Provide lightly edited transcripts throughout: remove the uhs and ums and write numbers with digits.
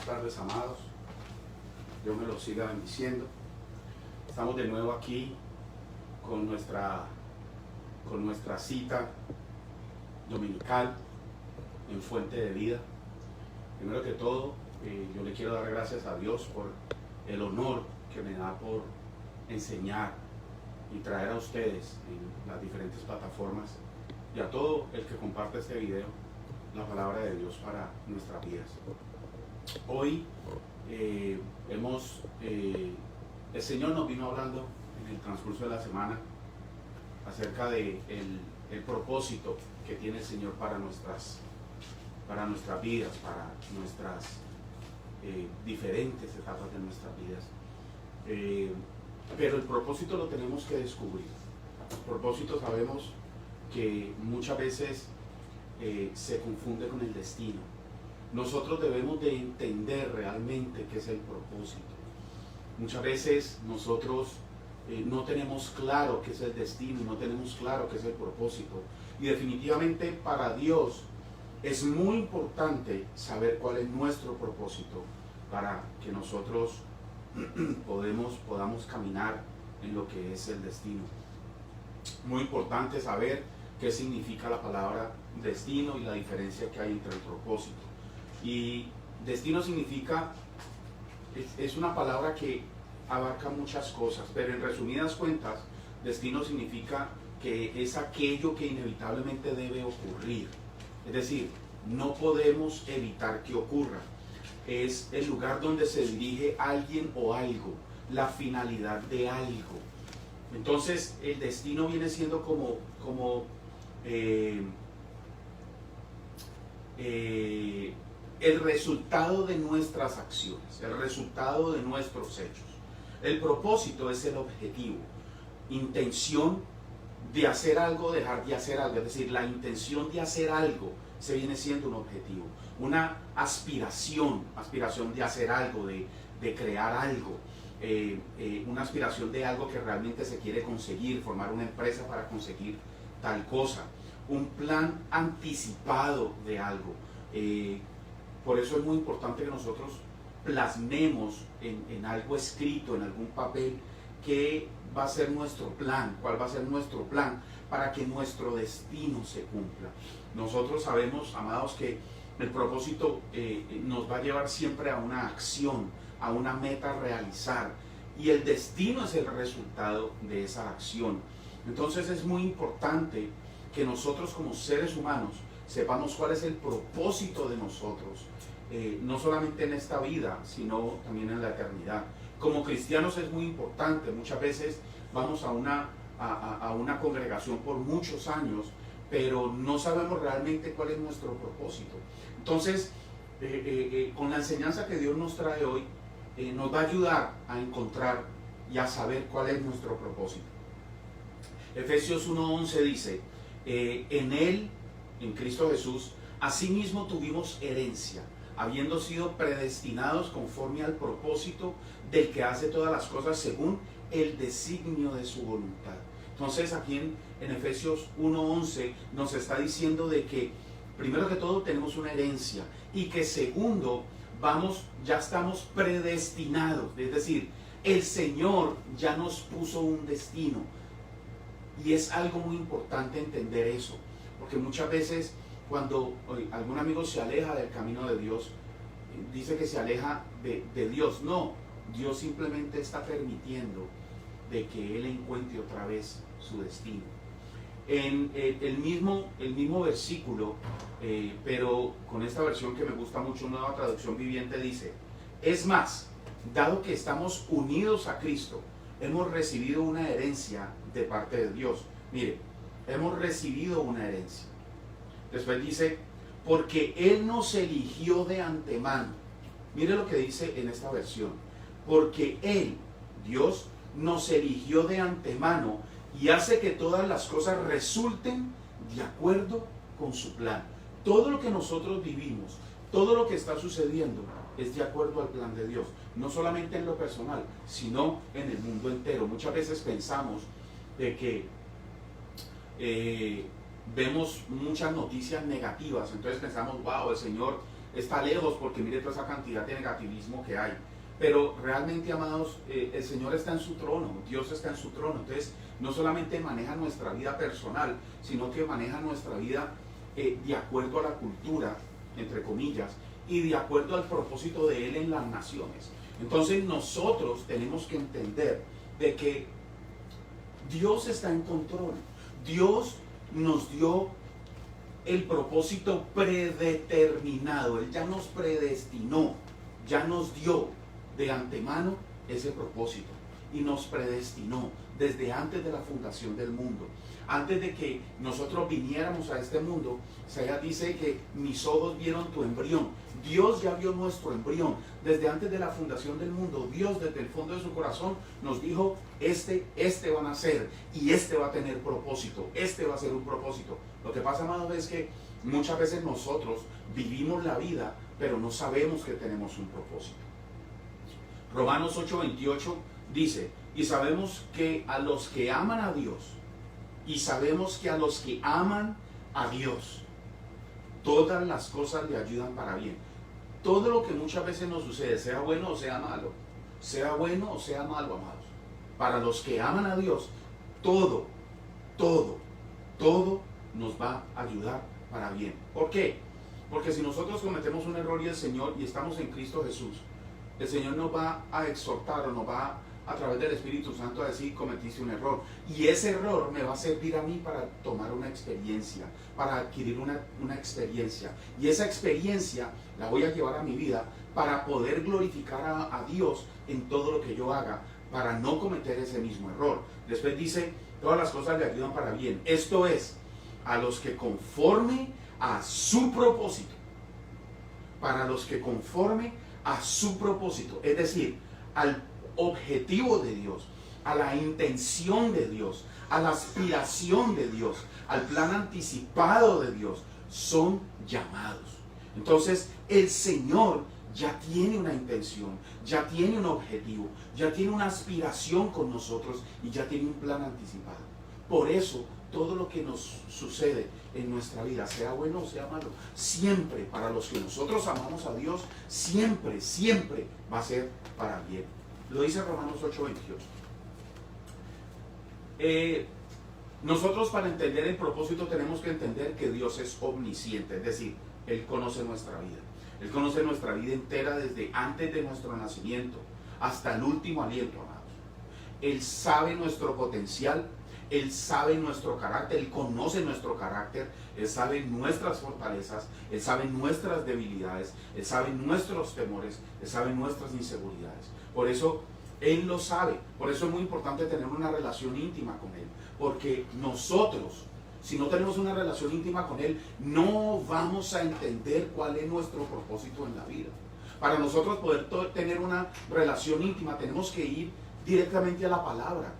Buenas tardes, amados. Dios me los siga bendiciendo. Estamos de nuevo aquí con nuestra cita dominical en Fuente de Vida. Primero que todo, yo le quiero dar gracias a Dios por el honor que me da por enseñar y traer a ustedes en las diferentes plataformas y a todo el que comparte este video la palabra de Dios para nuestras vidas. Hoy el Señor nos vino hablando en el transcurso de la semana acerca de el propósito que tiene el Señor para nuestras vidas, para nuestras diferentes etapas de nuestras vidas. Pero el propósito lo tenemos que descubrir. El propósito sabemos que muchas veces se confunde con el destino. Nosotros debemos de entender realmente qué es el propósito. Muchas veces nosotros no tenemos claro qué es el destino, no tenemos claro qué es el propósito. Y definitivamente para Dios es muy importante saber cuál es nuestro propósito para que nosotros podamos caminar en lo que es el destino. Muy importante saber qué significa la palabra destino y la diferencia que hay entre el propósito. Y destino significa, es una palabra que abarca muchas cosas, pero en resumidas cuentas, destino significa que es aquello que inevitablemente debe ocurrir. Es decir, no podemos evitar que ocurra. Es el lugar donde se dirige alguien o algo, la finalidad de algo. Entonces, el destino viene siendo como el resultado de nuestras acciones, el resultado de nuestros hechos. El propósito es el objetivo, intención de hacer algo, dejar de hacer algo, es decir, la intención de hacer algo se viene siendo un objetivo, una aspiración de hacer algo, de crear algo, una aspiración de algo que realmente se quiere conseguir, formar una empresa para conseguir tal cosa, un plan anticipado de algo. Por eso es muy importante que nosotros plasmemos en algo escrito, en algún papel, qué va a ser nuestro plan, cuál va a ser nuestro plan para que nuestro destino se cumpla. Nosotros sabemos, amados, que el propósito nos va a llevar siempre a una acción, a una meta a realizar, y el destino es el resultado de esa acción. Entonces es muy importante que nosotros como seres humanos sepamos cuál es el propósito de nosotros, no solamente en esta vida, sino también en la eternidad. Como cristianos es muy importante, muchas veces vamos a una congregación por muchos años, pero no sabemos realmente cuál es nuestro propósito. Entonces, con la enseñanza que Dios nos trae hoy, nos va a ayudar a encontrar y a saber cuál es nuestro propósito. Efesios 1:11 dice, en Él, en Cristo Jesús, asimismo tuvimos herencia, habiendo sido predestinados conforme al propósito del que hace todas las cosas según el designio de su voluntad. Entonces aquí en Efesios 1:11 nos está diciendo de que primero que todo tenemos una herencia y que segundo ya estamos predestinados, es decir, el Señor ya nos puso un destino. Y es algo muy importante entender eso, porque muchas veces cuando algún amigo se aleja del camino de Dios, dice que se aleja de Dios. No, Dios simplemente está permitiendo de que él encuentre otra vez su destino. En el mismo versículo, pero con esta versión que me gusta mucho, Nueva Traducción Viviente, dice, es más, dado que estamos unidos a Cristo, hemos recibido una herencia de parte de Dios. Mire, hemos recibido una herencia. Después dice, porque Él nos eligió de antemano. Mire lo que dice en esta versión. Porque Él, Dios, nos eligió de antemano y hace que todas las cosas resulten de acuerdo con su plan. Todo lo que nosotros vivimos, todo lo que está sucediendo es de acuerdo al plan de Dios. No solamente en lo personal, sino en el mundo entero. Muchas veces pensamos de que vemos muchas noticias negativas, entonces pensamos, wow, el Señor está lejos porque mire toda esa cantidad de negativismo que hay. Pero realmente, amados, el Señor está en su trono, Dios está en su trono. Entonces, no solamente maneja nuestra vida personal, sino que maneja nuestra vida de acuerdo a la cultura, entre comillas, y de acuerdo al propósito de Él en las naciones. Entonces, nosotros tenemos que entender de que Dios está en control. Dios nos dio el propósito predeterminado. Él ya nos predestinó, ya nos dio de antemano ese propósito y nos predestinó desde antes de la fundación del mundo. Antes de que nosotros viniéramos a este mundo, Isaías dice que mis ojos vieron tu embrión. Dios ya vio nuestro embrión. Desde antes de la fundación del mundo, Dios desde el fondo de su corazón nos dijo, este va a nacer y este va a tener propósito, este va a ser un propósito. Lo que pasa, amados, es que muchas veces nosotros vivimos la vida, pero no sabemos que tenemos un propósito. Romanos 8:28 dice, y sabemos que a los que aman a Dios, y sabemos que a los que aman a Dios, todas las cosas le ayudan para bien. Todo lo que muchas veces nos sucede, sea bueno o sea malo, sea bueno o sea malo, amados, para los que aman a Dios, todo nos va a ayudar para bien. ¿Por qué? Porque si nosotros cometemos un error y estamos en Cristo Jesús, el Señor nos va a exhortar o nos va a través del Espíritu Santo a decir, cometiste un error. Y ese error me va a servir a mí para tomar una experiencia, para adquirir una experiencia. Y esa experiencia la voy a llevar a mi vida para poder glorificar a Dios en todo lo que yo haga, para no cometer ese mismo error. Después dice, todas las cosas le ayudan para bien. Esto es, a los que conforme a su propósito, para los que conforme a su propósito, es decir, al objetivo de Dios, a la intención de Dios, a la aspiración de Dios, al plan anticipado de Dios, son llamados. Entonces, el Señor ya tiene una intención, ya tiene un objetivo, ya tiene una aspiración con nosotros y ya tiene un plan anticipado. Por eso, todo lo que nos sucede en nuestra vida, sea bueno o sea malo, siempre para los que nosotros amamos a Dios, siempre va a ser para bien. Lo dice Romanos 8:28. Nosotros, para entender el propósito, tenemos que entender que Dios es omnisciente, es decir, Él conoce nuestra vida. Él conoce nuestra vida entera desde antes de nuestro nacimiento hasta el último aliento, amados. Él sabe nuestro potencial, Él sabe nuestro carácter, Él conoce nuestro carácter, Él sabe nuestras fortalezas, Él sabe nuestras debilidades, Él sabe nuestros temores, Él sabe nuestras inseguridades. Por eso Él lo sabe, por eso es muy importante tener una relación íntima con Él, porque nosotros, si no tenemos una relación íntima con Él, no vamos a entender cuál es nuestro propósito en la vida. Para nosotros poder tener una relación íntima, tenemos que ir directamente a la palabra.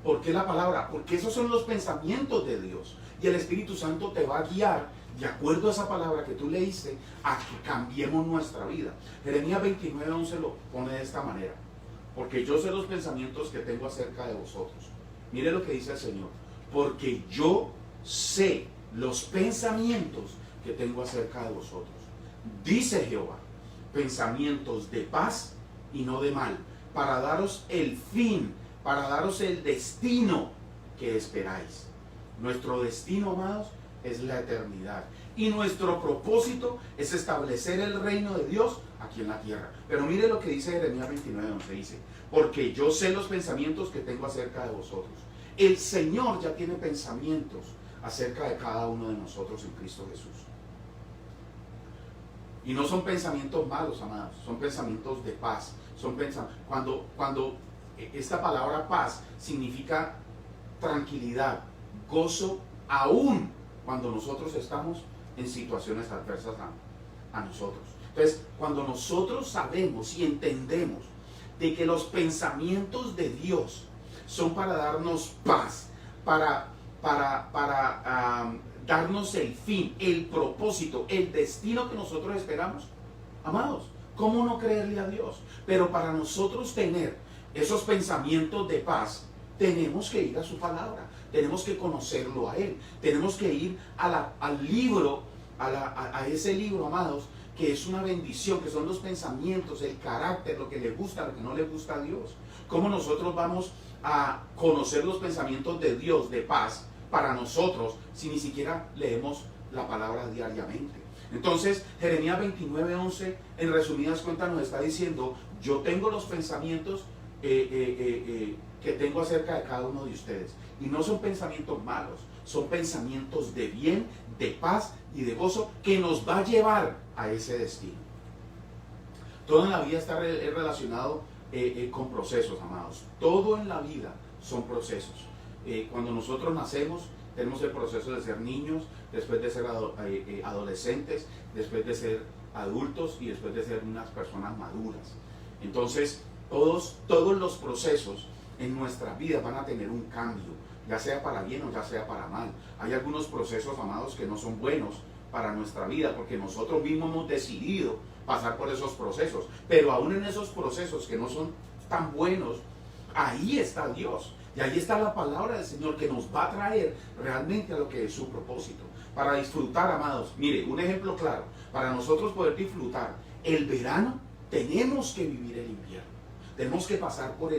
¿Por qué la palabra? Porque esos son los pensamientos de Dios. Y el Espíritu Santo te va a guiar, de acuerdo a esa palabra que tú leíste, a que cambiemos nuestra vida. Jeremías 29:11 lo pone de esta manera. Porque yo sé los pensamientos que tengo acerca de vosotros. Mire lo que dice el Señor. Porque yo sé los pensamientos que tengo acerca de vosotros. Dice Jehová, pensamientos de paz y no de mal, para daros el fin, para daros el destino que esperáis. Nuestro destino, amados, es la eternidad. Y nuestro propósito es establecer el reino de Dios aquí en la tierra. Pero mire lo que dice Jeremías 29:11. Dice, porque yo sé los pensamientos que tengo acerca de vosotros. El Señor ya tiene pensamientos acerca de cada uno de nosotros en Cristo Jesús. Y no son pensamientos malos, amados, son pensamientos de paz. Son cuando esta palabra paz significa tranquilidad, gozo, aún cuando nosotros estamos en situaciones adversas a nosotros. Entonces, cuando nosotros sabemos y entendemos de que los pensamientos de Dios son para darnos paz, para darnos el fin, el propósito, el destino que nosotros esperamos, amados, ¿cómo no creerle a Dios? Pero para nosotros tener esos pensamientos de paz, tenemos que ir a su palabra, tenemos que conocerlo a Él, tenemos que ir al libro a ese libro, amados, que es una bendición, que son los pensamientos, el carácter, lo que le gusta, lo que no le gusta a Dios. ¿Cómo nosotros vamos a conocer los pensamientos de Dios, de paz, para nosotros, si ni siquiera leemos la palabra diariamente? Entonces, Jeremías 29:11, en resumidas cuentas, nos está diciendo: yo tengo los pensamientos que tengo acerca de cada uno de ustedes. Y no son pensamientos malos, son pensamientos de bien, de paz y de gozo, que nos va a llevar a ese destino. Todo en la vida está relacionado con procesos, amados. Todo en la vida son procesos. Cuando nosotros nacemos, tenemos el proceso de ser niños, después de ser adolescentes, después de ser adultos y después de ser unas personas maduras. Entonces, todos los procesos en nuestra vida van a tener un cambio, ya sea para bien o ya sea para mal. Hay algunos procesos, amados, que no son buenos para nuestra vida, porque nosotros mismos hemos decidido pasar por esos procesos. Pero aún en esos procesos que no son tan buenos, ahí está Dios. Y ahí está la palabra del Señor, que nos va a traer realmente a lo que es su propósito. Para disfrutar, amados, mire, un ejemplo claro. Para nosotros poder disfrutar el verano, tenemos que vivir el invierno. Tenemos que pasar por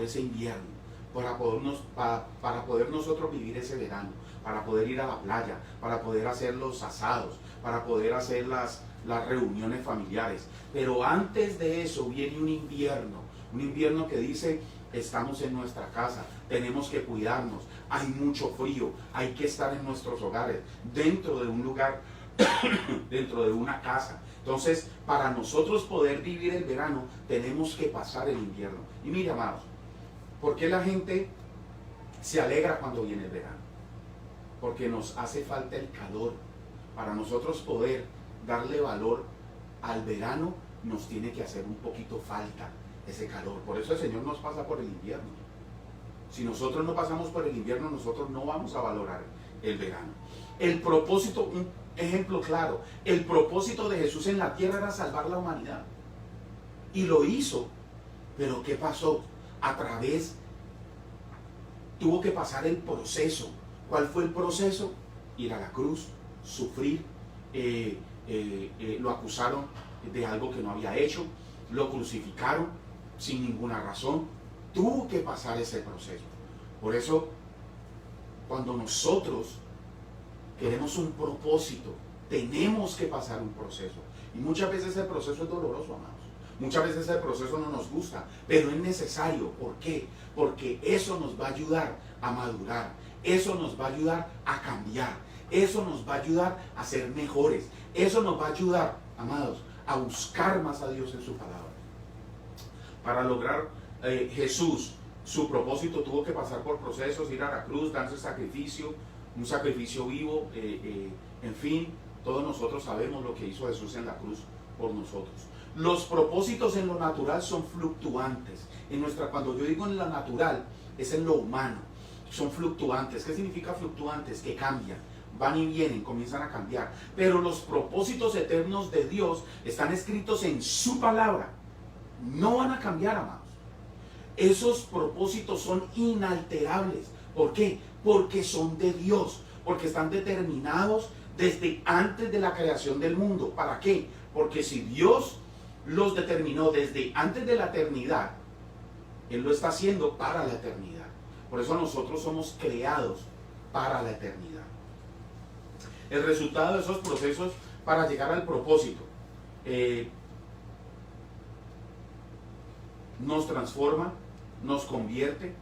ese invierno para poder nosotros vivir ese verano, para poder ir a la playa, para poder hacer los asados, para poder hacer las reuniones familiares. Pero antes de eso viene un invierno que dice: estamos en nuestra casa, tenemos que cuidarnos, hay mucho frío, hay que estar en nuestros hogares, dentro de un lugar, dentro de una casa. Entonces, para nosotros poder vivir el verano, tenemos que pasar el invierno. Y mire, amados, ¿por qué la gente se alegra cuando viene el verano? Porque nos hace falta el calor. Para nosotros poder darle valor al verano, nos tiene que hacer un poquito falta ese calor. Por eso el Señor nos pasa por el invierno. Si nosotros no pasamos por el invierno, nosotros no vamos a valorar el verano. El propósito, un ejemplo claro, el propósito de Jesús en la tierra era salvar la humanidad. Y lo hizo. Pero ¿qué pasó? Tuvo que pasar el proceso. ¿Cuál fue el proceso? Ir a la cruz, sufrir, lo acusaron de algo que no había hecho, lo crucificaron sin ninguna razón. Tuvo que pasar ese proceso. Por eso, cuando nosotros queremos un propósito, tenemos que pasar un proceso. Y muchas veces el proceso es doloroso, amados. Muchas veces el proceso no nos gusta, pero es necesario. ¿Por qué? Porque eso nos va a ayudar a madurar. Eso nos va a ayudar a cambiar. Eso nos va a ayudar a ser mejores. Eso nos va a ayudar, amados, a buscar más a Dios en su palabra. Para lograr Jesús, su propósito, tuvo que pasar por procesos, ir a la cruz, darse sacrificio, un sacrificio vivo, en fin, todos nosotros sabemos lo que hizo Jesús en la cruz por nosotros. Los propósitos en lo natural son fluctuantes. Cuando yo digo en lo natural, es en lo humano. Son fluctuantes. ¿Qué significa fluctuantes? Que cambian, van y vienen, comienzan a cambiar. Pero los propósitos eternos de Dios están escritos en su palabra. No van a cambiar, amados. Esos propósitos son inalterables. ¿Por qué? Porque son de Dios. Porque están determinados desde antes de la creación del mundo. ¿Para qué? Porque si Dios los determinó desde antes de la eternidad, Él lo está haciendo para la eternidad. Por eso nosotros somos creados para la eternidad. El resultado de esos procesos para llegar al propósito nos transforma, nos convierte,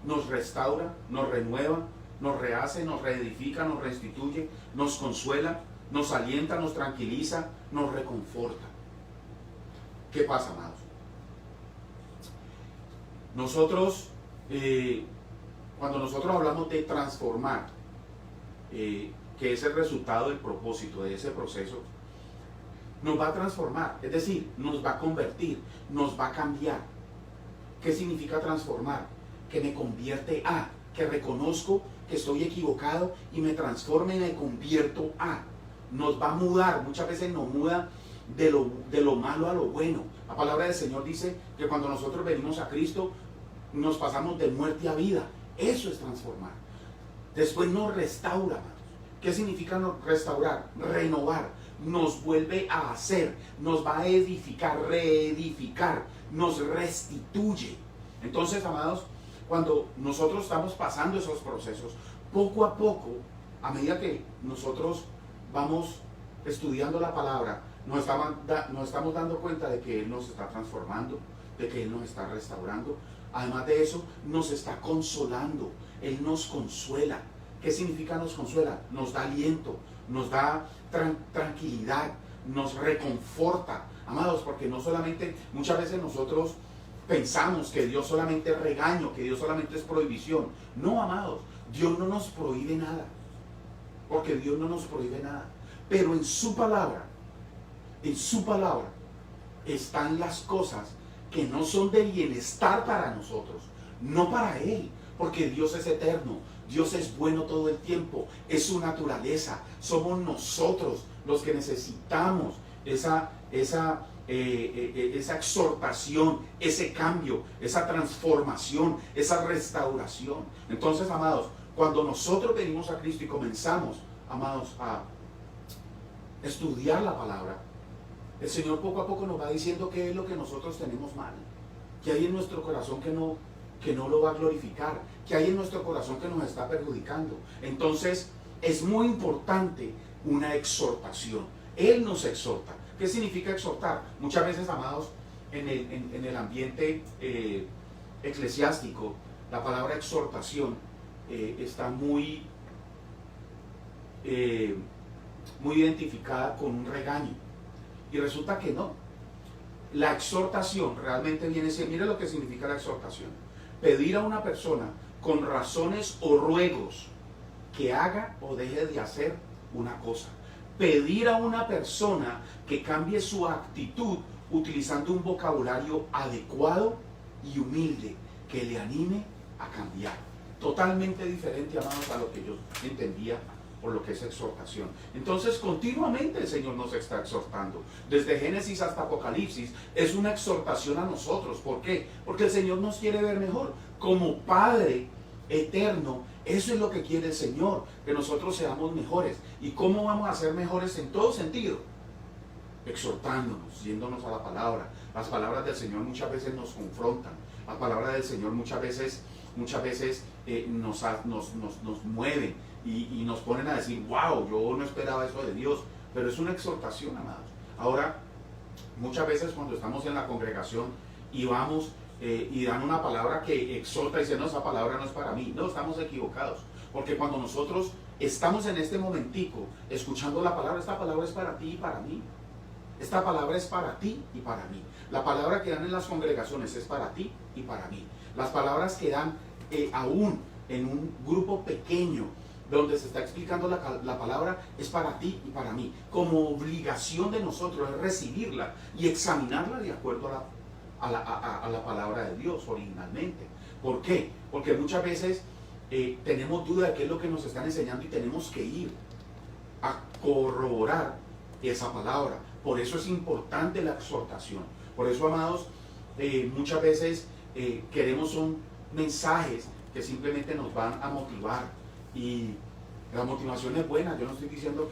nos restaura, nos renueva, nos rehace, nos reedifica, nos restituye, nos consuela, nos alienta, nos tranquiliza, nos reconforta. ¿Qué pasa, amados? Cuando nosotros hablamos de transformar, que es el resultado del propósito de ese proceso, nos va a transformar, es decir, nos va a convertir, nos va a cambiar. ¿Qué significa transformar? Que me convierte a, que reconozco que estoy equivocado y me transforme y me convierto a. Nos va a mudar, muchas veces nos muda de lo malo a lo bueno. La palabra del Señor dice que cuando nosotros venimos a Cristo, nos pasamos de muerte a vida. Eso es transformar. Después nos restaura, ¿Qué significa restaurar? Renovar. Nos vuelve a hacer, nos va a edificar, reedificar, nos restituye. Entonces, amados, cuando nosotros estamos pasando esos procesos, poco a poco, a medida que nosotros vamos estudiando la palabra, nos estamos dando cuenta de que Él nos está transformando, de que Él nos está restaurando. Además de eso, nos está consolando. Él nos consuela. ¿Qué significa nos consuela? Nos da aliento, nos da tranquilidad, nos reconforta. Amados, porque no solamente, muchas veces nosotros pensamos que Dios solamente es regaño, que Dios solamente es prohibición. No, amados, Dios no nos prohíbe nada, porque Dios no nos prohíbe nada. Pero en su palabra están las cosas que no son de bienestar para nosotros, no para Él, porque Dios es eterno, Dios es bueno todo el tiempo, es su naturaleza. Somos nosotros los que necesitamos esa exhortación, ese cambio, esa transformación, esa restauración. Entonces, amados, cuando nosotros venimos a Cristo y comenzamos, amados, a estudiar la palabra, el Señor poco a poco nos va diciendo qué es lo que nosotros tenemos mal, que hay en nuestro corazón que no lo va a glorificar, que hay en nuestro corazón que nos está perjudicando. Entonces, es muy importante una exhortación. Él nos exhorta. ¿Qué significa exhortar? Muchas veces, amados, en el ambiente eclesiástico, la palabra exhortación está muy identificada con un regaño. Y resulta que no. La exhortación realmente viene siendo, mire lo que significa la exhortación: pedir a una persona con razones o ruegos que haga o deje de hacer una cosa. Pedir a una persona que cambie su actitud utilizando un vocabulario adecuado y humilde que le anime a cambiar. Totalmente diferente, amados, a lo que yo entendía por lo que es exhortación. Entonces, continuamente el Señor nos está exhortando. Desde Génesis hasta Apocalipsis es una exhortación a nosotros. ¿Por qué? Porque el Señor nos quiere ver mejor. Como Padre eterno, eso es lo que quiere el Señor, que nosotros seamos mejores. ¿Y cómo vamos a ser mejores en todo sentido? Exhortándonos, yéndonos a la palabra. Las palabras del Señor muchas veces nos confrontan. Las palabras del Señor muchas veces nos mueven y nos ponen a decir, wow, yo no esperaba eso de Dios. Pero es una exhortación, amados. Ahora, muchas veces cuando estamos en la congregación y vamos y dan una palabra que exhorta y dice, no, esa palabra no es para mí. No, estamos equivocados. Porque cuando nosotros estamos en este momentico escuchando la palabra, esta palabra es para ti y para mí. Esta palabra es para ti y para mí. La palabra que dan en las congregaciones es para ti y para mí. Las palabras que dan aún en un grupo pequeño donde se está explicando la palabra es para ti y para mí. Como obligación de nosotros es recibirla y examinarla de acuerdo a la palabra de Dios originalmente. ¿Por qué? Porque muchas veces tenemos duda de qué es lo que nos están enseñando y tenemos que ir a corroborar esa palabra. Por eso es importante la exhortación. Por eso, amados, muchas veces queremos son mensajes que simplemente nos van a motivar. Y la motivación es buena. Yo no estoy diciendo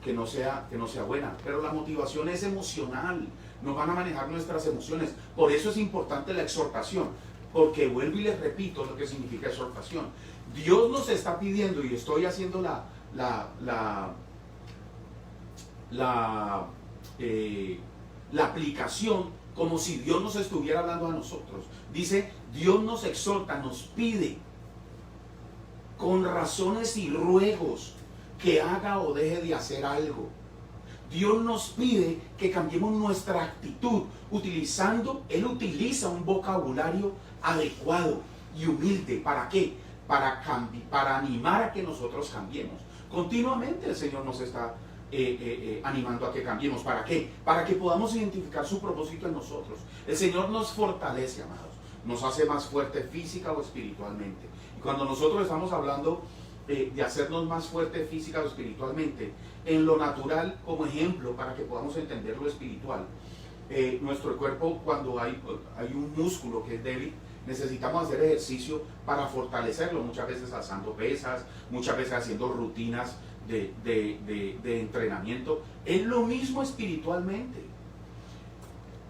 que no sea buena, pero la motivación es emocional. Nos van a manejar nuestras emociones. Por eso es importante la exhortación. Porque vuelvo y les repito lo que significa exhortación. Dios nos está pidiendo, y estoy haciendo la aplicación como si Dios nos estuviera hablando a nosotros. Dice, Dios nos exhorta, nos pide con razones y ruegos que haga o deje de hacer algo. Dios nos pide que cambiemos nuestra actitud Él utiliza un vocabulario adecuado y humilde. ¿Para qué? Para animar a que nosotros cambiemos. Continuamente el Señor nos está animando a que cambiemos. ¿Para qué? Para que podamos identificar su propósito en nosotros. El Señor nos fortalece, amados. Nos hace más fuerte física o espiritualmente. Y cuando nosotros estamos hablando de hacernos más fuerte física o espiritualmente, en lo natural, como ejemplo, para que podamos entender lo espiritual, nuestro cuerpo, cuando hay un músculo que es débil, necesitamos hacer ejercicio para fortalecerlo, muchas veces alzando pesas, muchas veces haciendo rutinas de entrenamiento. Es lo mismo espiritualmente.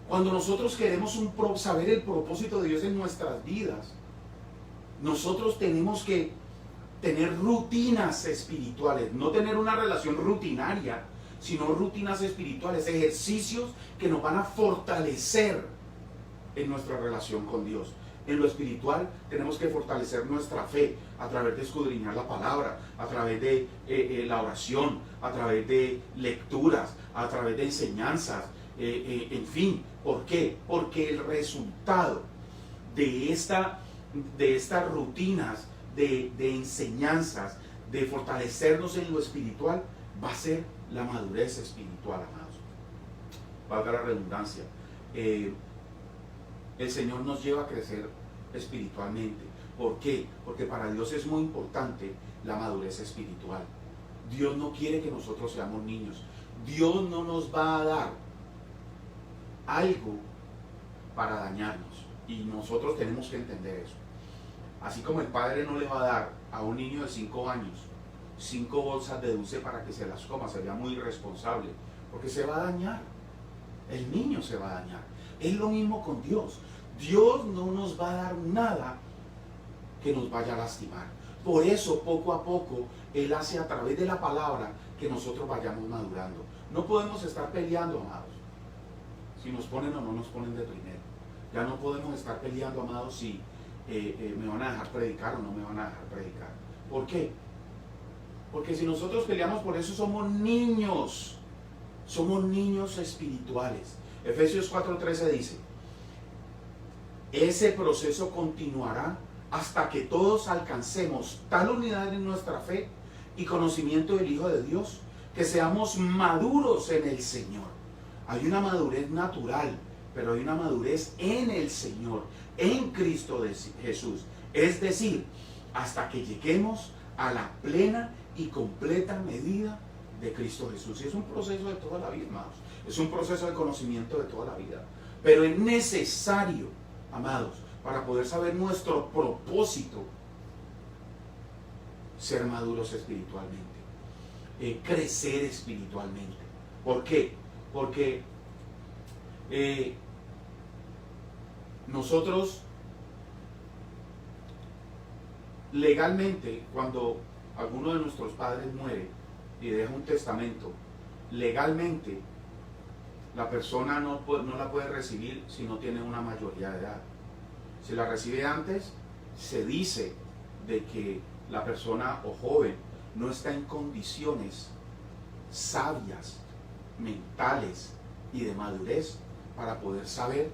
Cuando nosotros queremos saber el propósito de Dios en nuestras vidas, nosotros tenemos que tener rutinas espirituales, no tener una relación rutinaria, sino rutinas espirituales, ejercicios que nos van a fortalecer en nuestra relación con Dios. En lo espiritual tenemos que fortalecer nuestra fe a través de escudriñar la palabra, a través de la oración, a través de lecturas, a través de enseñanzas, en fin. ¿Por qué? Porque el resultado de estas rutinas de enseñanzas, de fortalecernos en lo espiritual, va a ser la madurez espiritual, amados. Valga la redundancia. El Señor nos lleva a crecer espiritualmente. ¿Por qué? Porque para Dios es muy importante la madurez espiritual. Dios no quiere que nosotros seamos niños. Dios no nos va a dar algo para dañarnos. Y nosotros tenemos que entender eso. Así como el padre no le va a dar a un niño de 5 años 5 bolsas de dulce para que se las coma, sería muy irresponsable, porque se va a dañar. El niño se va a dañar. Es lo mismo con Dios. Dios no nos va a dar nada que nos vaya a lastimar. Por eso, poco a poco, Él hace a través de la palabra que nosotros vayamos madurando. No podemos estar peleando, amados, si nos ponen o no nos ponen de primero. Ya no podemos estar peleando, amados, si me van a dejar predicar o no me van a dejar predicar. ¿Por qué? Porque si nosotros peleamos por eso, somos niños espirituales. Efesios 4:13 dice: ese proceso continuará hasta que todos alcancemos tal unidad en nuestra fe y conocimiento del Hijo de Dios, que seamos maduros en el Señor. Hay una madurez natural, pero hay una madurez en el Señor, en Cristo Jesús. Es decir, hasta que lleguemos a la plena y completa medida de Cristo Jesús. Y es un proceso de toda la vida, amados. Es un proceso de conocimiento de toda la vida. Pero es necesario, amados, para poder saber nuestro propósito, ser maduros espiritualmente, crecer espiritualmente. ¿Por qué? Porque nosotros legalmente, cuando alguno de nuestros padres muere y deja un testamento, legalmente la persona no la puede recibir si no tiene una mayoría de edad. Si la recibe antes, se dice de que la persona o joven no está en condiciones sabias, mentales y de madurez para poder saber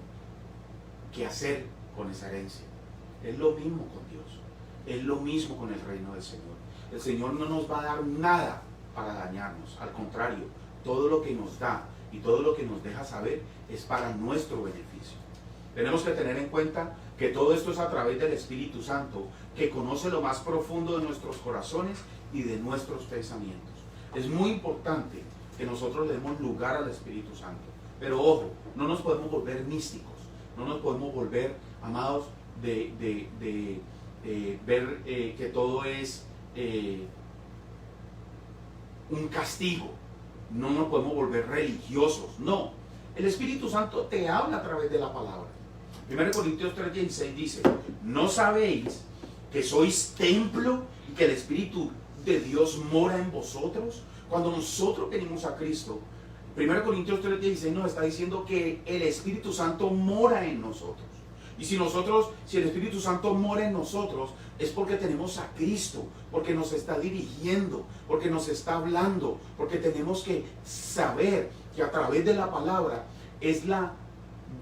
qué hacer con esa herencia. Es lo mismo con Dios, es lo mismo con el reino del Señor. El Señor no nos va a dar nada para dañarnos, al contrario, todo lo que nos da y todo lo que nos deja saber es para nuestro beneficio. Tenemos que tener en cuenta que todo esto es a través del Espíritu Santo, que conoce lo más profundo de nuestros corazones y de nuestros pensamientos. Es muy importante que nosotros le demos lugar al Espíritu Santo. Pero ojo, no nos podemos volver místicos, no nos podemos volver, amados, de ver que todo es un castigo. No nos podemos volver religiosos, no. El Espíritu Santo te habla a través de la palabra. 1 Corintios 3:16 dice: ¿no sabéis que sois templo y que el Espíritu de Dios mora en vosotros? Cuando nosotros venimos a Cristo, 1 Corintios 3:16 nos está diciendo que el Espíritu Santo mora en nosotros. Y si el Espíritu Santo mora en nosotros, es porque tenemos a Cristo, porque nos está dirigiendo, porque nos está hablando, porque tenemos que saber que a través de la palabra es la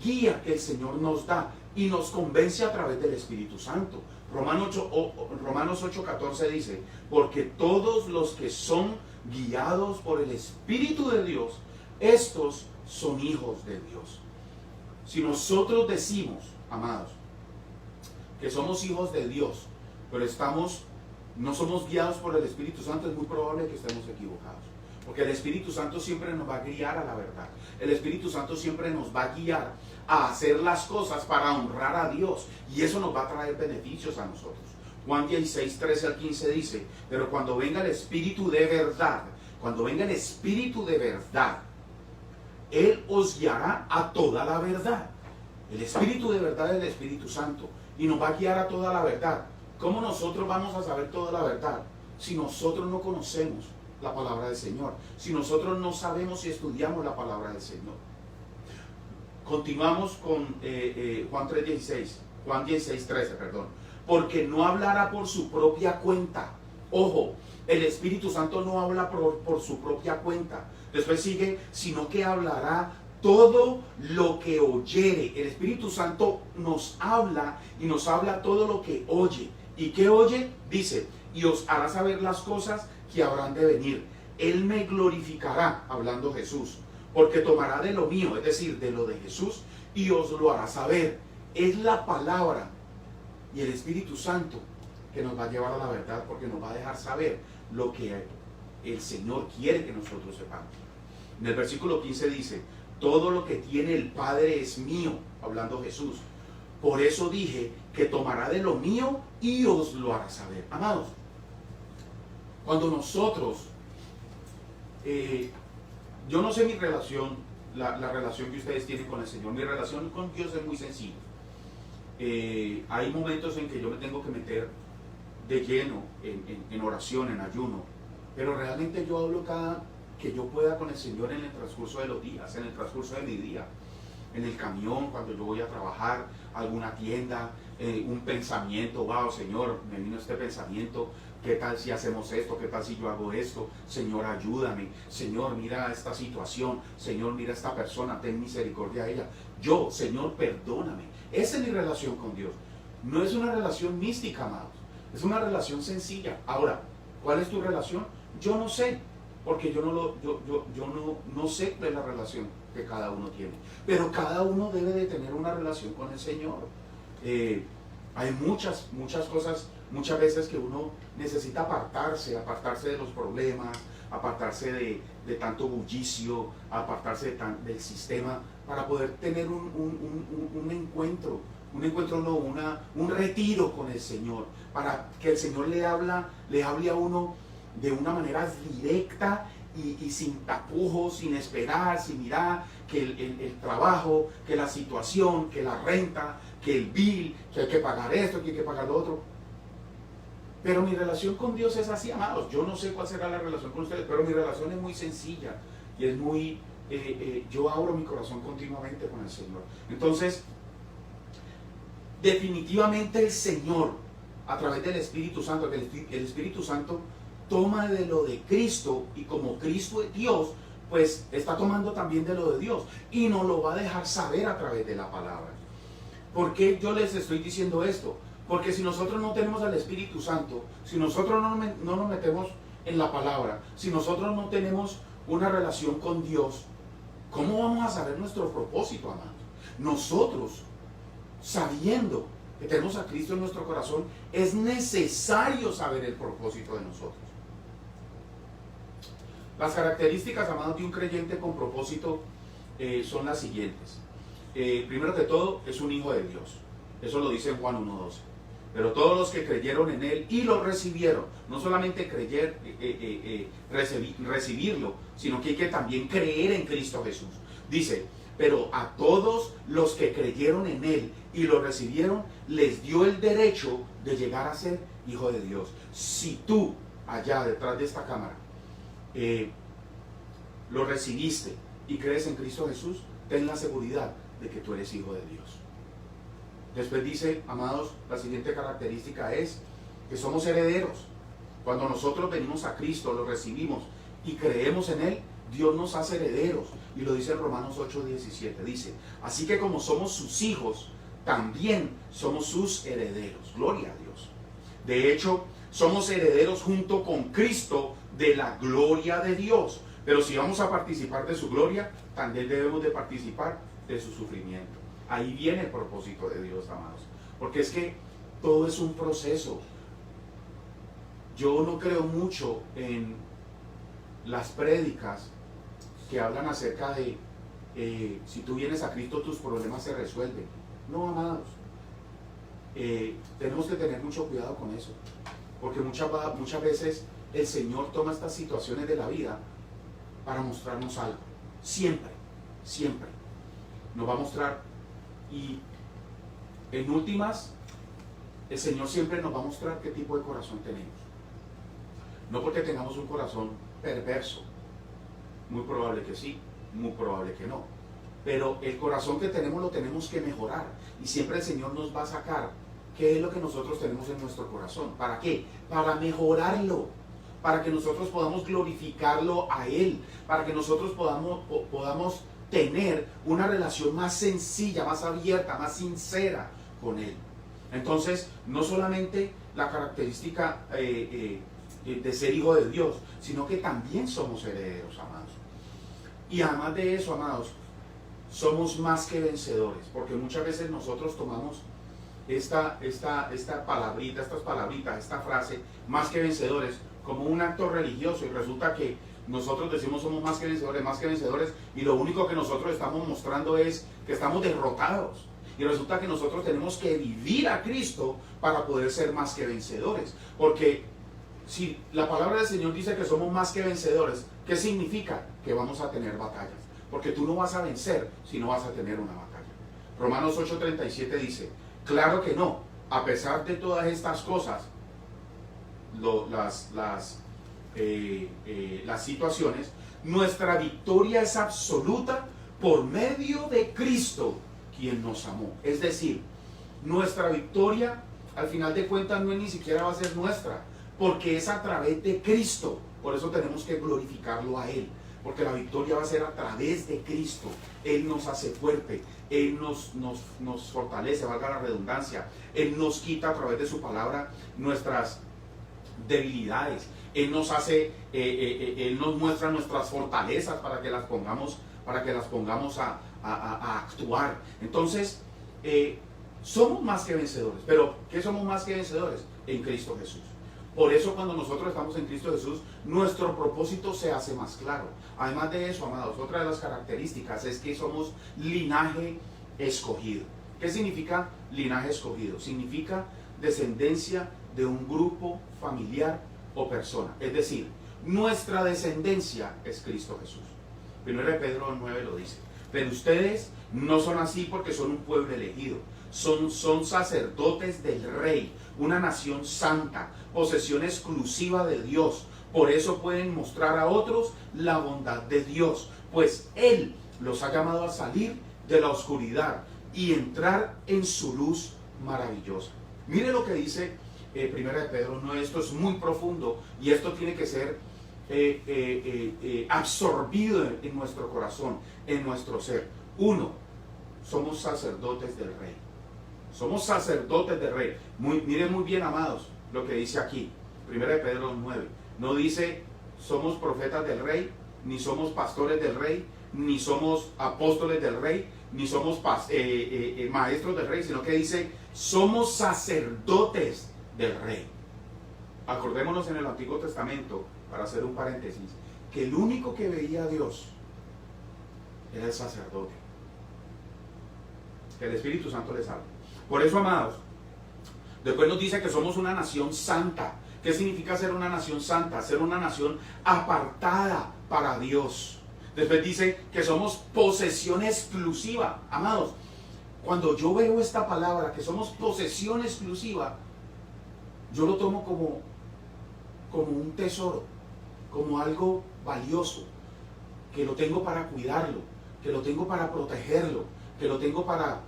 guía que el Señor nos da y nos convence a través del Espíritu Santo. Romanos 8:14 dice: porque todos los que son guiados por el Espíritu de Dios, estos son hijos de Dios. Si nosotros decimos, amados, que somos hijos de Dios, pero no somos guiados por el Espíritu Santo, es muy probable que estemos equivocados. Porque el Espíritu Santo siempre nos va a guiar a la verdad. El Espíritu Santo siempre nos va a guiar a hacer las cosas para honrar a Dios. Y eso nos va a traer beneficios a nosotros. Juan 16, 13 al 15 dice, pero cuando venga el Espíritu de verdad, cuando venga el Espíritu de verdad, Él os guiará a toda la verdad. El Espíritu de verdad es el Espíritu Santo y nos va a guiar a toda la verdad. ¿Cómo nosotros vamos a saber toda la verdad si nosotros no conocemos la palabra del Señor? Si nosotros no sabemos y estudiamos la palabra del Señor. Continuamos con Juan 3:16, Juan 16:13, perdón. Porque no hablará por su propia cuenta. Ojo, el Espíritu Santo no habla por su propia cuenta. Después sigue, sino que hablará todo lo que oyere. El Espíritu Santo nos habla y nos habla todo lo que oye. ¿Y qué oye? Dice, y os hará saber las cosas que habrán de venir. Él me glorificará, hablando Jesús, porque tomará de lo mío, es decir, de lo de Jesús, y os lo hará saber. Es la palabra y el Espíritu Santo que nos va a llevar a la verdad, porque nos va a dejar saber lo que el Señor quiere que nosotros sepamos. En el versículo 15 dice, todo lo que tiene el Padre es mío, hablando Jesús. Por eso dije que tomará de lo mío y os lo hará saber. Amados, cuando nosotros, yo no sé mi relación, la relación que ustedes tienen con el Señor, mi relación con Dios es muy sencilla. Hay momentos en que yo me tengo que meter de lleno en oración, en ayuno, pero realmente yo hablo cada que yo pueda con el Señor en el transcurso de los días, en el transcurso de mi día, en el camión, cuando yo voy a trabajar, alguna tienda, un pensamiento, wow, Señor, me vino este pensamiento, ¿qué tal si hacemos esto? ¿Qué tal si yo hago esto? Señor, ayúdame. Señor, mira esta situación. Señor, mira esta persona, ten misericordia de ella. Yo, Señor, perdóname. Esa es mi relación con Dios. No es una relación mística, amados. Es una relación sencilla. Ahora, ¿cuál es tu relación? Yo no sé, porque yo no sé cuál es la relación que cada uno tiene. Pero cada uno debe de tener una relación con el Señor. Hay muchas cosas, muchas veces que uno necesita apartarse de los problemas, apartarse de tanto bullicio, apartarse del sistema, para poder tener un encuentro, un retiro con el Señor, para que el Señor le hable a uno de una manera directa y sin tapujos, sin esperar, sin mirar que el trabajo, que la situación, que la renta, que el bill, que hay que pagar esto, que hay que pagar lo otro. Pero mi relación con Dios es así, amados. Yo no sé cuál será la relación con ustedes, pero mi relación es muy sencilla y es muy... yo abro mi corazón continuamente con el Señor. Entonces, definitivamente el Señor, a través del Espíritu Santo, el Espíritu Santo toma de lo de Cristo, y como Cristo es Dios, pues está tomando también de lo de Dios y nos lo va a dejar saber a través de la palabra. ¿Por qué yo les estoy diciendo esto? Porque si nosotros no tenemos al Espíritu Santo, si nosotros no nos metemos en la palabra, si nosotros no tenemos una relación con Dios, ¿cómo vamos a saber nuestro propósito, amados? Nosotros, sabiendo que tenemos a Cristo en nuestro corazón, es necesario saber el propósito de nosotros. Las características, amados, de un creyente con propósito son las siguientes. Primero que todo, es un hijo de Dios. Eso lo dice en Juan 1:12. Pero todos los que creyeron en Él y lo recibieron, no solamente recibirlo, sino que hay que también creer en Cristo Jesús. Dice, pero a todos los que creyeron en Él y lo recibieron, les dio el derecho de llegar a ser hijo de Dios. Si tú, allá detrás de esta cámara, lo recibiste y crees en Cristo Jesús, ten la seguridad de que tú eres hijo de Dios. Después dice, amados, la siguiente característica es que somos herederos. Cuando nosotros venimos a Cristo, lo recibimos y creemos en Él, Dios nos hace herederos. Y lo dice en Romanos 8:17. Dice, así que como somos sus hijos, también somos sus herederos. Gloria a Dios. De hecho, somos herederos junto con Cristo de la gloria de Dios. Pero si vamos a participar de su gloria, también debemos de participar de su sufrimiento. Ahí viene el propósito de Dios, amados. Porque es que todo es un proceso. Yo no creo mucho en las prédicas que hablan acerca de si tú vienes a Cristo tus problemas se resuelven. No, amados. tenemos que tener mucho cuidado con eso, porque muchas veces el Señor toma estas situaciones de la vida para mostrarnos algo. Siempre, siempre nos va a mostrar. Y en últimas, el Señor siempre nos va a mostrar qué tipo de corazón tenemos. No porque tengamos un corazón perverso, muy probable que sí, muy probable que no, pero el corazón que tenemos lo tenemos que mejorar, y siempre el Señor nos va a sacar qué es lo que nosotros tenemos en nuestro corazón. ¿Para qué? Para mejorarlo, para que nosotros podamos glorificarlo a Él, para que nosotros podamos tener una relación más sencilla, más abierta, más sincera con Él. Entonces, no solamente la característica de ser hijo de Dios, sino que también somos herederos, amados. Y además de eso, amados, somos más que vencedores, porque muchas veces nosotros tomamos esta palabrita, estas palabritas, esta frase, más que vencedores, como un acto religioso, y resulta que nosotros decimos somos más que vencedores, y lo único que nosotros estamos mostrando es que estamos derrotados. Y resulta que nosotros tenemos que vivir a Cristo para poder ser más que vencedores. Porque si la palabra del Señor dice que somos más que vencedores, ¿qué significa? Que vamos a tener batallas. Porque tú no vas a vencer si no vas a tener una batalla. Romanos 8:37 dice, claro que no, a pesar de todas estas cosas, las situaciones, nuestra victoria es absoluta por medio de Cristo, quien nos amó. Es decir, nuestra victoria al final de cuentas no es ni siquiera va a ser nuestra, porque es a través de Cristo. Por eso tenemos que glorificarlo a Él, porque la victoria va a ser a través de Cristo. Él nos hace fuerte, Él nos fortalece, valga la redundancia. Él nos quita a través de su palabra nuestras debilidades. Él nos hace, Él nos muestra nuestras fortalezas para que las pongamos a actuar. Entonces, somos más que vencedores. Pero, ¿qué somos más que vencedores? En Cristo Jesús. Por eso cuando nosotros estamos en Cristo Jesús, nuestro propósito se hace más claro. Además de eso, amados, otra de las características es que somos linaje escogido. ¿Qué significa linaje escogido? Significa descendencia de un grupo familiar o persona. Es decir, nuestra descendencia es Cristo Jesús. 1 Pedro 9 lo dice. Pero ustedes no son así porque son un pueblo elegido. Son sacerdotes del Rey, una nación santa, posesión exclusiva de Dios. Por eso pueden mostrar a otros la bondad de Dios, pues Él los ha llamado a salir de la oscuridad y entrar en su luz maravillosa. Mire lo que dice 1 Pedro 9, esto es muy profundo y esto tiene que ser absorbido en nuestro corazón, en nuestro ser. 1, somos sacerdotes del Rey. Somos sacerdotes del Rey. Miren muy bien, amados, lo que dice aquí, 1 Pedro 9. No dice somos profetas del Rey, ni somos pastores del Rey, ni somos apóstoles del Rey, ni somos maestros del Rey, sino que dice somos sacerdotes del Rey. Acordémonos en el Antiguo Testamento, para hacer un paréntesis, que el único que veía a Dios era el sacerdote. Que el Espíritu Santo les habla. Por eso, amados, después nos dice que somos una nación santa. ¿Qué significa ser una nación santa? Ser una nación apartada para Dios. Después dice que somos posesión exclusiva. Amados, cuando yo veo esta palabra, que somos posesión exclusiva, yo lo tomo como un tesoro, como algo valioso, que lo tengo para cuidarlo, que lo tengo para protegerlo, que lo tengo para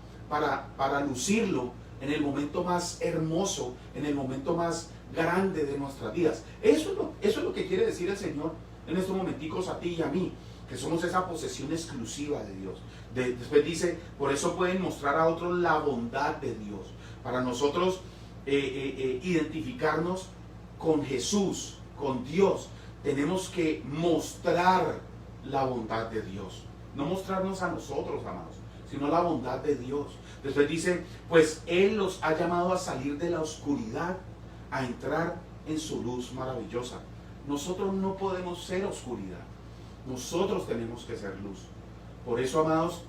lucirlo en el momento más hermoso, en el momento más grande de nuestras vidas. Eso es lo que quiere decir el Señor en estos momenticos a ti y a mí, que somos esa posesión exclusiva de Dios. Después dice, por eso pueden mostrar a otros la bondad de Dios. Para nosotros identificarnos con Jesús, con Dios, tenemos que mostrar la bondad de Dios. No mostrarnos a nosotros, amados, sino la bondad de Dios. Después dice, pues Él los ha llamado a salir de la oscuridad, a entrar en su luz maravillosa. Nosotros no podemos ser oscuridad. Nosotros tenemos que ser luz. Por eso, amados,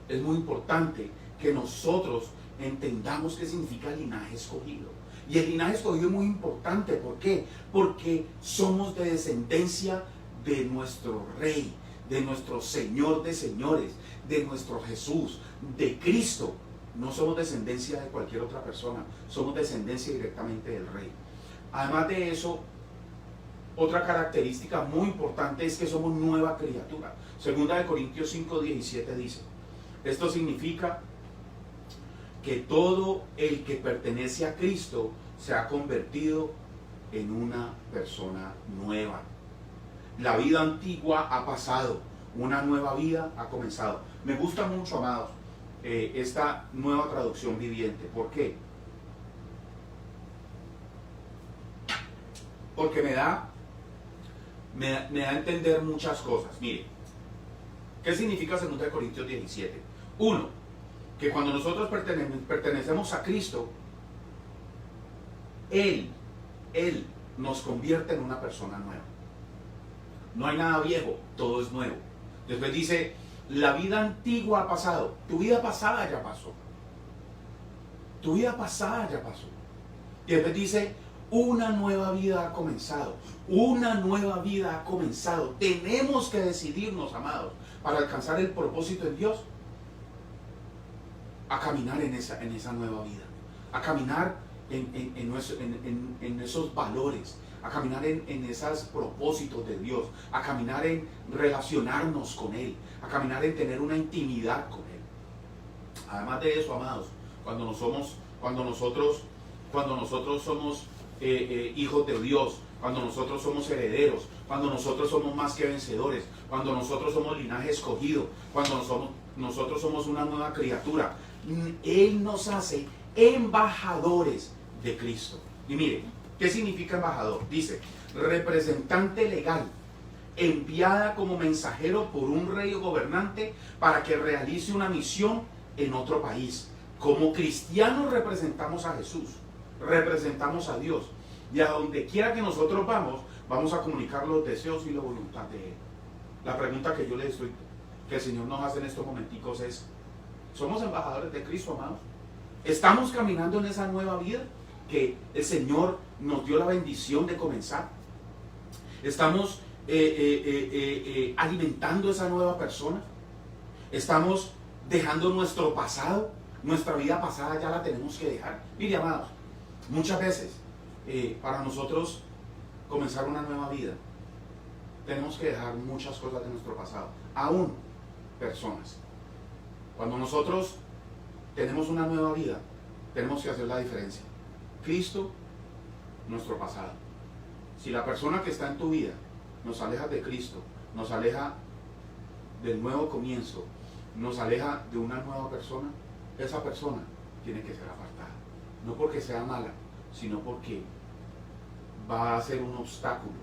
es muy importante que nosotros entendamos qué significa linaje escogido. Y el linaje escogido es muy importante. ¿Por qué? Porque somos de descendencia de nuestro Rey, de nuestro Señor de señores, de nuestro Jesús, de Cristo. No somos descendencia de cualquier otra persona, somos descendencia directamente del Rey. Además de eso, otra característica muy importante es que somos nueva criatura. Segunda de Corintios 5:17 dice, esto significa que todo el que pertenece a Cristo se ha convertido en una persona nueva. La vida antigua ha pasado, una nueva vida ha comenzado. Me gusta mucho, amados, esta nueva traducción viviente. ¿Por qué? Porque me da a entender muchas cosas. Mire, ¿qué significa 2 Corintios 17? Uno, que cuando nosotros pertenecemos a Cristo, Él nos convierte en una persona nueva. No hay nada viejo, todo es nuevo. Después dice, la vida antigua ha pasado. Tu vida pasada ya pasó. Tu vida pasada ya pasó. Y después dice, una nueva vida ha comenzado. Una nueva vida ha comenzado. Tenemos que decidirnos, amados, para alcanzar el propósito en Dios, a caminar en esa nueva vida. A caminar en esos valores, a caminar en esos propósitos de Dios, a caminar en relacionarnos con Él, a caminar en tener una intimidad con Él. Además de eso, amados, cuando nosotros somos hijos de Dios, cuando nosotros somos herederos, cuando nosotros somos más que vencedores, cuando nosotros somos linaje escogido, cuando nosotros somos una nueva criatura, Él nos hace embajadores de Cristo. Y mire, ¿qué significa embajador? Dice, representante legal, enviada como mensajero por un rey o gobernante para que realice una misión en otro país. Como cristianos representamos a Jesús, representamos a Dios, y a donde quiera que nosotros vamos a comunicar los deseos y la voluntad de Él. La pregunta que que el Señor nos hace en estos momenticos es, ¿somos embajadores de Cristo, amados? ¿Estamos caminando en esa nueva vida que el Señor nos dio la bendición de comenzar? ¿Estamos alimentando esa nueva persona? ¿Estamos dejando nuestro pasado? Nuestra vida pasada ya la tenemos que dejar. Mire, amados, muchas veces para nosotros comenzar una nueva vida tenemos que dejar muchas cosas de nuestro pasado, aún personas. Cuando nosotros tenemos una nueva vida, tenemos que hacer la diferencia. Cristo, nuestro pasado. Si la persona que está en tu vida nos aleja de Cristo, nos aleja del nuevo comienzo, nos aleja de una nueva persona, esa persona tiene que ser apartada. No porque sea mala, sino porque va a ser un obstáculo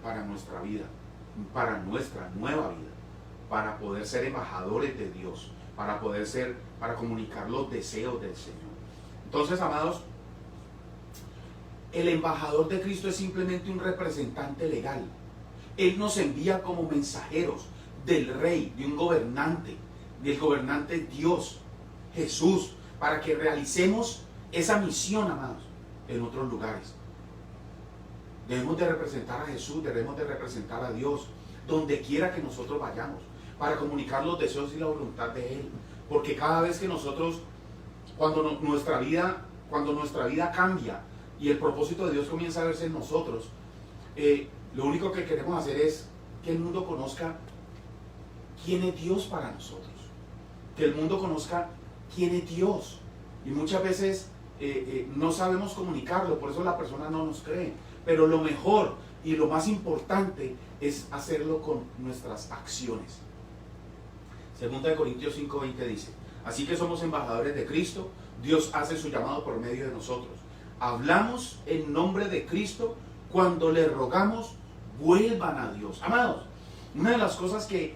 para nuestra vida, para nuestra nueva vida, para poder ser embajadores de Dios, para comunicar los deseos del Señor. Entonces, amados, el embajador de Cristo es simplemente un representante legal. Él nos envía como mensajeros del Rey, de un gobernante, del gobernante Dios, Jesús, para que realicemos esa misión, amados, en otros lugares. Debemos de representar a Jesús, debemos de representar a Dios, donde quiera que nosotros vayamos, para comunicar los deseos y la voluntad de Él. Porque cada vez que nosotros, cuando nuestra vida cambia y el propósito de Dios comienza a verse en nosotros, lo único que queremos hacer es que el mundo conozca quién es Dios para nosotros, que el mundo conozca quién es Dios. Y muchas veces no sabemos comunicarlo, por eso la persona no nos cree. Pero lo mejor y lo más importante es hacerlo con nuestras acciones. Segunda de Corintios 5:20 dice, así que somos embajadores de Cristo, Dios hace su llamado por medio de nosotros. Hablamos en nombre de Cristo cuando le rogamos, vuelvan a Dios. Amados, una de las cosas que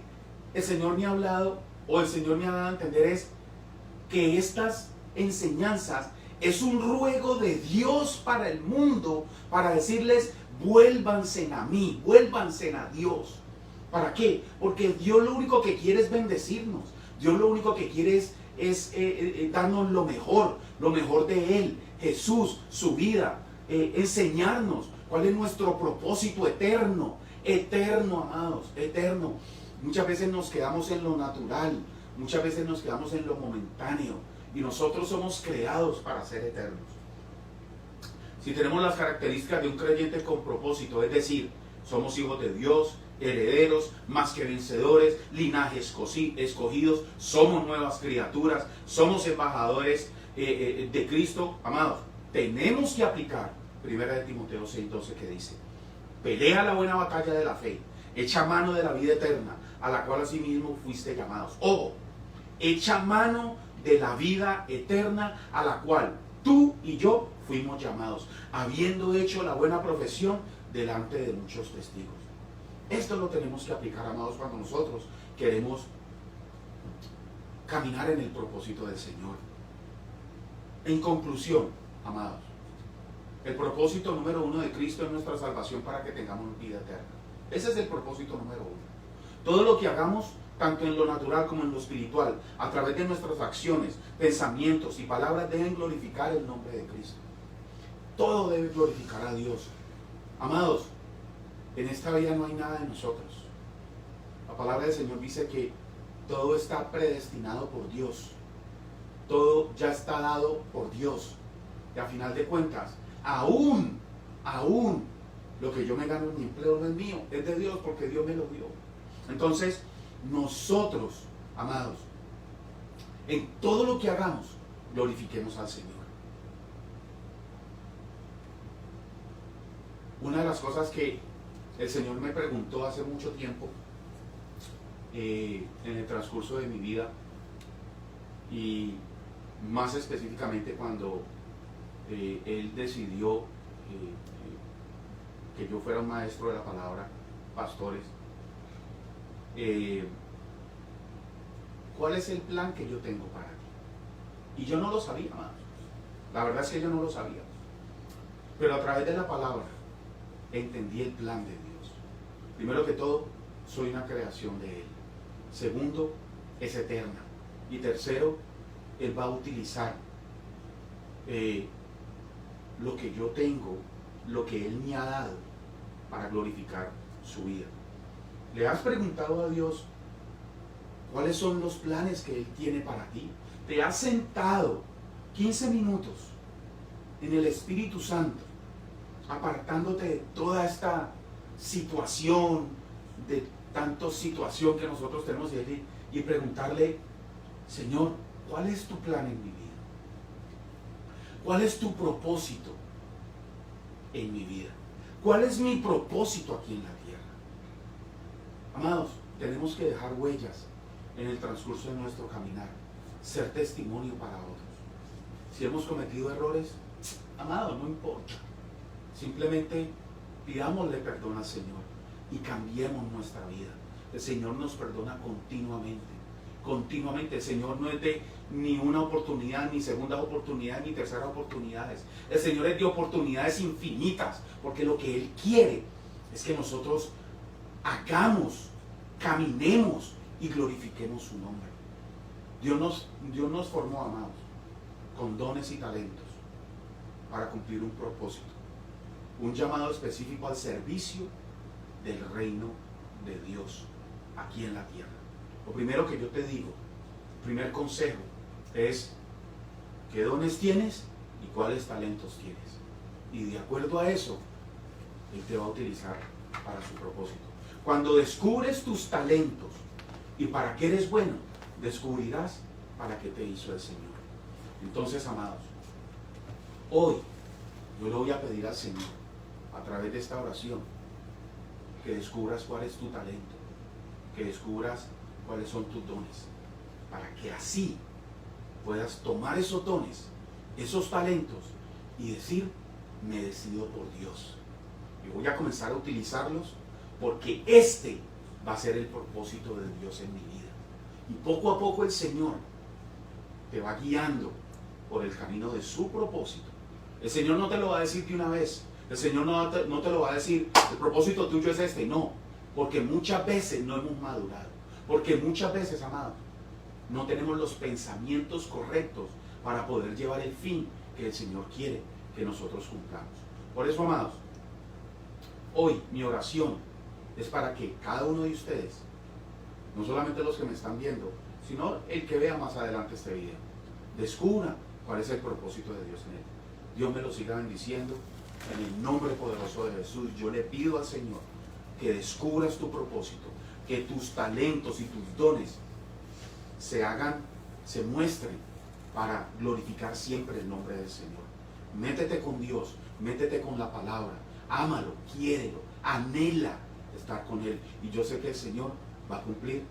el Señor me ha hablado, o el Señor me ha dado a entender, es que estas enseñanzas es un ruego de Dios para el mundo, para decirles, vuélvanse a mí, vuélvanse a Dios. ¿Para qué? Porque Dios lo único que quiere es bendecirnos. Dios lo único que quiere es darnos lo mejor de Él, Jesús, su vida, enseñarnos cuál es nuestro propósito eterno, amados, eterno. Muchas veces nos quedamos en lo natural, muchas veces nos quedamos en lo momentáneo, y nosotros somos creados para ser eternos. Si tenemos las características de un creyente con propósito, es decir, somos hijos de Dios, herederos, más que vencedores, linaje escogidos, somos nuevas criaturas, somos embajadores de Cristo, amados, tenemos que aplicar 1 Timoteo 6:12, que dice: pelea la buena batalla de la fe, echa mano de la vida eterna, a la cual asimismo fuiste llamados. Ojo, echa mano de la vida eterna, a la cual tú y yo fuimos llamados, habiendo hecho la buena profesión delante de muchos testigos. Esto lo tenemos que aplicar, amados, cuando nosotros queremos caminar en el propósito del Señor. En conclusión, amados, el propósito número 1 de Cristo es nuestra salvación para que tengamos vida eterna. Ese es el propósito número 1. Todo lo que hagamos, tanto en lo natural como en lo espiritual, a través de nuestras acciones, pensamientos y palabras, deben glorificar el nombre de Cristo. Todo debe glorificar a Dios. Amados, en esta vida no hay nada de nosotros. La palabra del Señor dice que todo está predestinado por Dios. Todo ya está dado por Dios. Y a final de cuentas, aún lo que yo me gano en mi empleo no es mío, es de Dios, porque Dios me lo dio. Entonces, nosotros, amados, en todo lo que hagamos, glorifiquemos al Señor. Una de las cosas que el Señor me preguntó hace mucho tiempo, en el transcurso de mi vida, y más específicamente cuando Él decidió que yo fuera un maestro de la palabra, pastores, ¿cuál es el plan que yo tengo para ti? Y yo no lo sabía, amados. La verdad es que yo no lo sabía. Pero a través de la palabra entendí el plan de Dios. Primero que todo, soy una creación de Él. Segundo, es eterna. Y tercero, Él va a utilizar lo que yo tengo, lo que Él me ha dado, para glorificar su vida. ¿Le has preguntado a Dios cuáles son los planes que Él tiene para ti? ¿Te has sentado 15 minutos en el Espíritu Santo, apartándote de toda esta situación, de tanta situación que nosotros tenemos, y preguntarle: Señor, ¿cuál es tu plan en mi vida? ¿Cuál es tu propósito en mi vida? ¿Cuál es mi propósito aquí en la tierra? Amados, tenemos que dejar huellas en el transcurso de nuestro caminar, ser testimonio para otros. Si hemos cometido errores, amados, no importa. Simplemente pidámosle perdón al Señor y cambiemos nuestra vida. El Señor nos perdona continuamente. Continuamente. El Señor no es de ni una oportunidad, ni segunda oportunidad, ni tercera oportunidades. El Señor es de oportunidades infinitas, porque lo que Él quiere es que nosotros hagamos, caminemos y glorifiquemos su nombre. Dios nos formó, amados, con dones y talentos para cumplir un propósito, un llamado específico al servicio del reino de Dios aquí en la tierra. Lo primero que yo te digo, el primer consejo es: ¿qué dones tienes y cuáles talentos tienes? Y de acuerdo a eso, Él te va a utilizar para su propósito. Cuando descubres tus talentos y para qué eres bueno, descubrirás para qué te hizo el Señor. Entonces, amados, hoy yo le voy a pedir al Señor, a través de esta oración, que descubras cuál es tu talento, que descubras cuáles son tus dones, para que así puedas tomar esos dones, esos talentos, y decir: me decido por Dios. Y voy a comenzar a utilizarlos, porque este va a ser el propósito de Dios en mi vida. Y poco a poco el Señor te va guiando por el camino de su propósito. El Señor no te lo va a decir de una vez. El Señor no te lo va a decir: el propósito tuyo es este. No, porque muchas veces no hemos madurado. Porque muchas veces, amados, no tenemos los pensamientos correctos para poder llevar el fin que el Señor quiere que nosotros cumplamos. Por eso, amados, hoy mi oración es para que cada uno de ustedes, no solamente los que me están viendo, sino el que vea más adelante este video, descubra cuál es el propósito de Dios en él. Dios me lo siga bendiciendo. En el nombre poderoso de Jesús, yo le pido al Señor que descubras tu propósito, que tus talentos y tus dones se muestren para glorificar siempre el nombre del Señor. Métete con Dios, métete con la palabra, ámalo, quiérelo, anhela estar con Él. Y yo sé que el Señor va a cumplir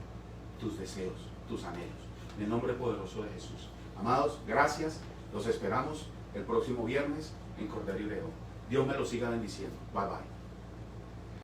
tus deseos, tus anhelos. En el nombre poderoso de Jesús. Amados, gracias. Los esperamos el próximo viernes en Cordero y León. Dios me lo siga bendiciendo. Bye bye.